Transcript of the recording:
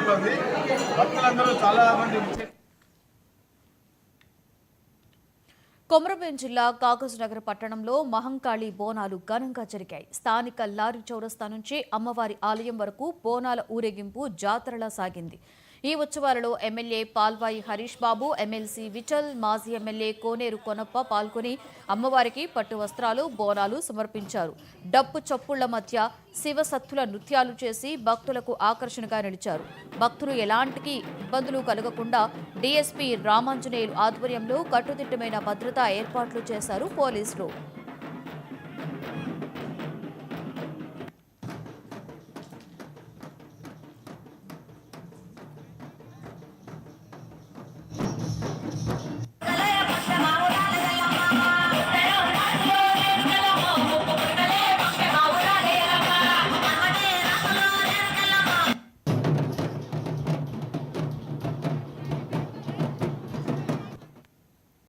జరుగుతుంది. భక్తులందరూ చాలా మంది. కొమరంభీం జిల్లా కాగజ్నగర్ పట్టణంలో మహంకాళి బోనాలు ఘనంగా జరిగాయి. స్థానిక లారీ చౌరస్తా నుంచి అమ్మవారి ఆలయం వరకు బోనాల ఊరేగింపు జాతరలా సాగింది. ఈ ఉత్సవాలలో ఎమ్మెల్యే పాల్వాయి హరీష్ బాబు, ఎమ్మెల్సీ విఠల్, మాజీ ఎమ్మెల్యే కోనేరు కొనప్ప పాల్గొని అమ్మవారికి పట్టు వస్త్రాలు, బోనాలు సమర్పించారు. డప్పు చప్పుళ్ల మధ్య శివసత్తుల నృత్యాలు చేసి భక్తులకు ఆకర్షణగా నిలిచారు. భక్తులు ఎలాంటి ఇబ్బందులు కలగకుండా డీఎస్పీ రామాంజనేయులు ఆధ్వర్యంలో కట్టుదిట్టమైన భద్రతా ఏర్పాట్లు చేశారు పోలీసులు.